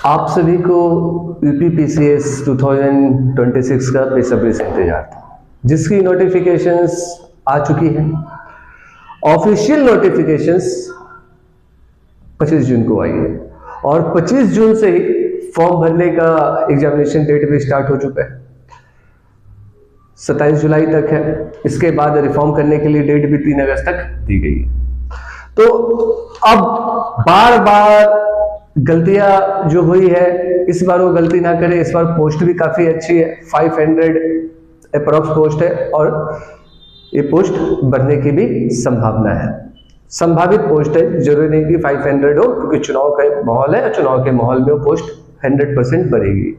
आप सभी को यूपीपीसीएस 2026 का बेसब्री से इंतजार था, जिसकी नोटिफिकेशंस आ चुकी है। ऑफिशियल नोटिफिकेशंस 25 जून को आई है और 25 जून से ही फॉर्म भरने का एग्जामिनेशन डेट भी स्टार्ट हो चुका है। 27 जुलाई तक है। इसके बाद रिफॉर्म करने के लिए डेट भी 3 अगस्त तक दी गई है। तो अब बार बार गलतियां जो हुई है, इस बार वो गलती ना करें। इस बार पोस्ट भी काफी अच्छी है, 500 अप्रॉक्स पोस्ट है और ये पोस्ट बढ़ने की भी संभावना है। संभावित पोस्ट है, जरूरी नहीं कि 500 हो, क्योंकि चुनाव का माहौल है और चुनाव के माहौल में वो पोस्ट 100% बढ़ेगी।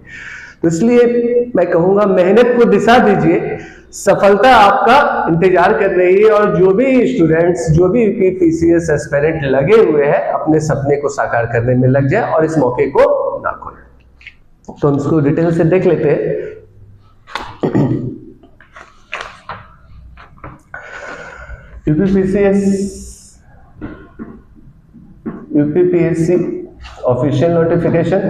तो इसलिए मैं कहूंगा, मेहनत को दिशा दीजिए, सफलता आपका इंतजार कर रही है। और जो भी स्टूडेंट्स, जो भी यूपीपीसीएस एस्पिरेंट लगे हुए हैं, अपने सपने को साकार करने में लग जाए और इस मौके को ना खोए। तो हम इसको डिटेल से देख लेते हैं। यूपीपीएससी ऑफिशियल नोटिफिकेशन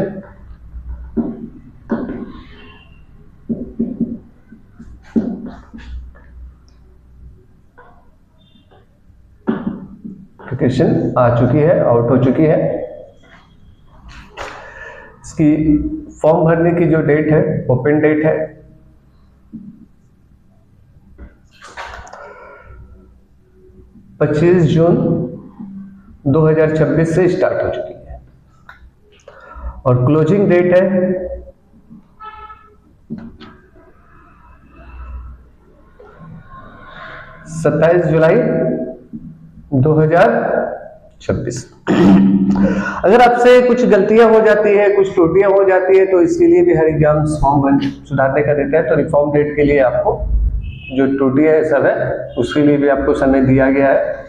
आ चुकी है, आउट हो चुकी है। इसकी फॉर्म भरने की जो डेट है, ओपन डेट है 25 जून 2026 से स्टार्ट हो चुकी है और क्लोजिंग डेट है 27 जुलाई 2026। अगर आपसे कुछ गलतियां हो जाती है, कुछ त्रुटियां हो जाती है, तो इसके लिए भी हर एग्जाम फॉर्म सुधारने का देता है। तो रिफॉर्म डेट के लिए आपको जो त्रुटियां है सब है, उसके लिए भी आपको समय दिया गया है,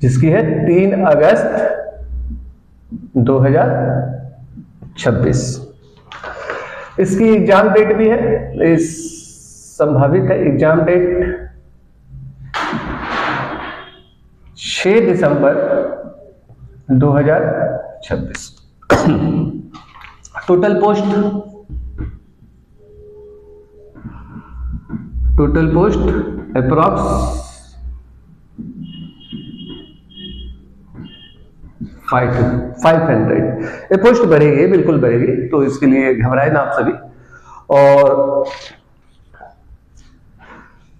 जिसकी है 3 अगस्त 2026। इसकी एग्जाम डेट भी है, इस संभावित है एग्जाम डेट 6 दिसंबर 2026। Total post approx 500। ये पोस्ट बढ़ेगी, बिल्कुल बढ़ेगी, तो इसके लिए घबराए ना आप सभी। और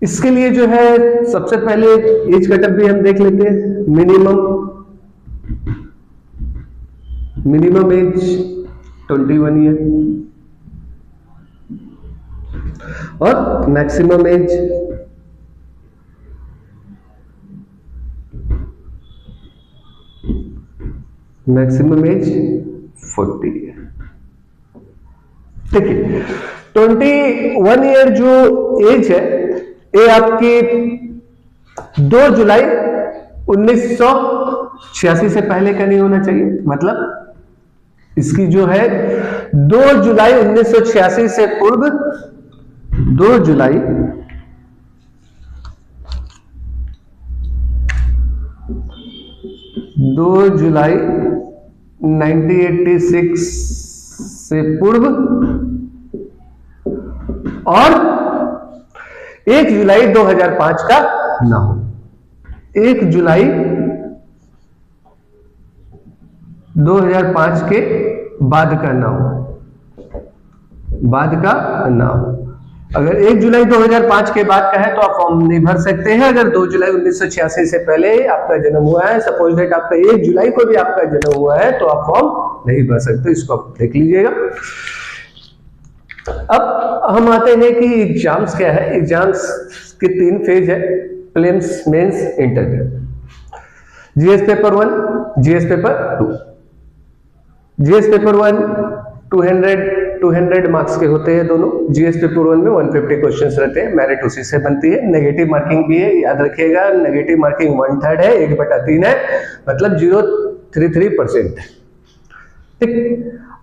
इसके लिए जो है, सबसे पहले एज कटअप भी हम देख लेते हैं। मिनिमम एज 21 ईयर और मैक्सिमम एज 40 ईयर। देखिए, 21 ईयर जो एज है, ये आपकी 2 जुलाई 1986 से पहले का नहीं होना चाहिए। मतलब इसकी जो है 2 जुलाई 1986 से पूर्व, 2 जुलाई 1986 से पूर्व और 1 जुलाई 2005 का ना हो। 1 जुलाई 2005 के बाद का ना हो, अगर 1 जुलाई 2005 के बाद का है तो आप फॉर्म नहीं भर सकते हैं। अगर 2 जुलाई 1986 से पहले आपका जन्म हुआ है, सपोज दैट आपका 1 जुलाई को भी आपका जन्म हुआ है, तो आप फॉर्म नहीं भर सकते। इसको आप देख लीजिएगा। अब हम आते हैं कि एग्जाम्स क्या है। एग्जाम्स के 3 फेज है, prelims, mains, interview. GS paper 1, GS paper 2। GS paper 1 200 marks के होते हैं दोनों। जीएस पेपर 1 में 150 क्वेश्चंस रहते हैं, मेरिट उसी से बनती है। नेगेटिव मार्किंग भी है, याद रखिएगा। नेगेटिव मार्किंग 1/3 है, 1/3 है, मतलब 0.33% है। ठीक।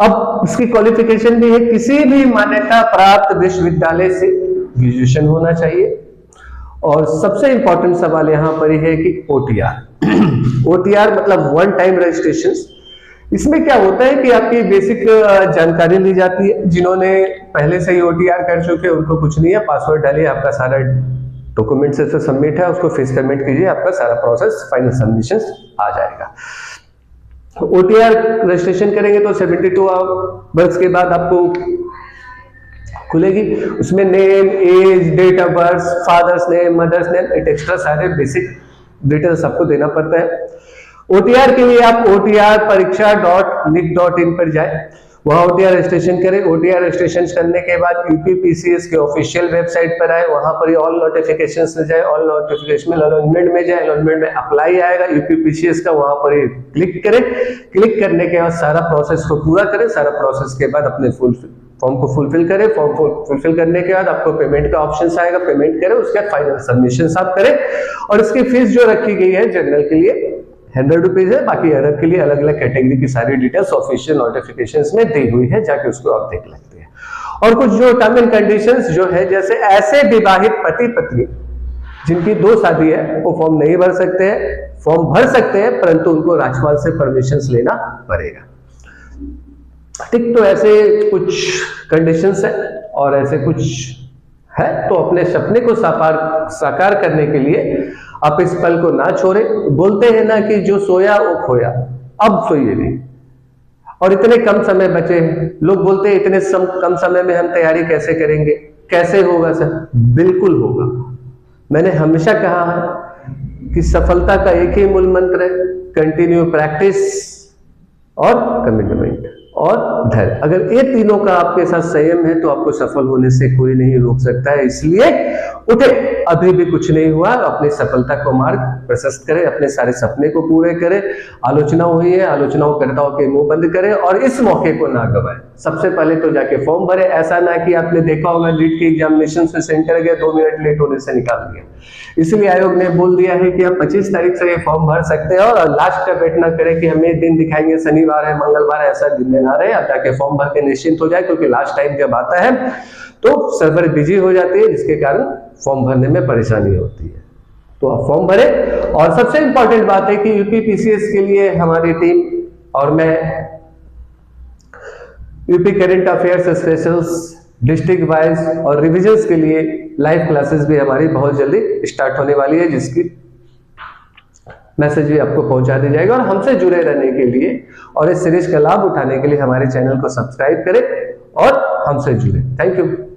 अब इसकी क्वालिफिकेशन भी है, किसी भी मान्यता प्राप्त विश्वविद्यालय से ग्रेजुएशन होना चाहिए। और सबसे इंपॉर्टेंट सवाल यहां पर है कि ओटीआर। ओटीआर मतलब वन टाइम रजिस्ट्रेशन। इसमें क्या होता है कि आपकी बेसिक जानकारी ली जाती है। जिन्होंने पहले से ही OTR कर चुके हैं उनको कुछ नहीं है, पासवर्ड डालिए, आपका सारा डॉक्यूमेंट से सबमिट है, उसको फीस पेमेंट कीजिए, आपका सारा प्रोसेस फाइनल सबमिशन आ जाएगा। OTR रजिस्ट्रेशन करेंगे तो 72 आवर्स के बाद आपको खुलेगी। उसमें name, age, date of birth, father's name, mother's name, extra सारे बेसिक डिटेल्स आपको देना पड़ता है। OTR के लिए आप otrpariksha.nic.in पर जाए, वहां OTR रजिस्ट्रेशन करें। OTR रजिस्ट्रेशन करने के बाद UPPCS के ऑफिशियल वेबसाइट पर आए, वहां पर ऑल नोटिफिकेशंस में जाए, ऑल नोटिफिकेशन में अलॉटमेंट में जाए, अलॉटमेंट में अप्लाई आएगा UPPCS का, वहां पर क्लिक करें। क्लिक करने के बाद सारा प्रोसेस को पूरा करें। सारा प्रोसेस के बाद अपने फॉर्म को फुलफिल करें। फॉर्म को फुलफिल करने के बाद आपको पेमेंट का ऑप्शन आएगा, पेमेंट करें, उसके बाद फाइनल सबमिशन आप करें। और इसकी फीस जो रखी गई है जनरल के लिए 100 रुपीज है, बाकी अदर के लिए अलग अलग कैटेगरी की सारी डिटेल्स ऑफिशियल नोटिफिकेशंस में दी हुई है, जाके उसको आप देख लेते हैं। और कुछ जो टर्म एंड कंडीशंस जो है, जैसे ऐसे विवाहित पति पत्नी जिनकी 2 शादी है वो फॉर्म नहीं भर सकते हैं, फॉर्म भर सकते हैं परंतु उनको राज्यपाल से परमिशन लेना पड़ेगा। ठीक, तो ऐसे कुछ कंडीशंस है और ऐसे कुछ है। तो अपने सपने को साकार करने के लिए आप इस पल को ना छोड़े। बोलते हैं ना कि जो सोया वो खोया, अब सोइए नहीं। और इतने कम समय बचे हैं, लोग बोलते हैं इतने कम समय में हम तैयारी कैसे करेंगे, कैसे होगा सर? बिल्कुल होगा। मैंने हमेशा कहा है कि सफलता का एक ही मूल मंत्र है, कंटिन्यू प्रैक्टिस और कमिटमेंट और धैर्य। अगर ये तीनों का आपके साथ संयम है तो आपको सफल होने से कोई नहीं रोक सकता है। इसलिए उठे, अभी भी कुछ नहीं हुआ, अपनी सफलता को मार्ग प्रशस्त करें, अपने सारे सपने को पूरे करें। आलोचना हुई है, आलोचनाओं करताओं के मुंह बंद करें और इस मौके को ना गवाएं। सबसे पहले तो जाके फॉर्म भरें। ऐसा ना कि आपने देखा होगा नीट की एग्जामिनेशन से सेंटर गया, 2 मिनट लेट होने से निकाल दिया। इसलिए आयोग ने बोल दिया है कि आप 25 तारीख से ये फॉर्म भर सकते हैं और लास्ट का वेट ना करें कि हमें दिन दिखाएंगे, शनिवार है, मंगलवार है, ऐसा दिन में ना रहे। आप जाके फॉर्म भर के निश्चिंत हो जाए, क्योंकि लास्ट टाइम जब आता है तो सर्वर बिजी हो जाती है, जिसके कारण फॉर्म भरने में परेशानी होती है। तो आप फॉर्म भरें। और सबसे इंपॉर्टेंट बात है कि UPPCS के लिए हमारी टीम और मैं UP current affairs specials, district wise और रिविजन्स के लिए लाइव क्लासेस भी हमारी बहुत जल्दी स्टार्ट होने वाली है, जिसकी मैसेज भी आपको पहुंचा दी जाएगा। और हमसे जुड़े रहने के लिए और इस सीरीज का लाभ उठाने के लिए हमारे चैनल को सब्सक्राइब करें और हमसे जुड़े। Thank you.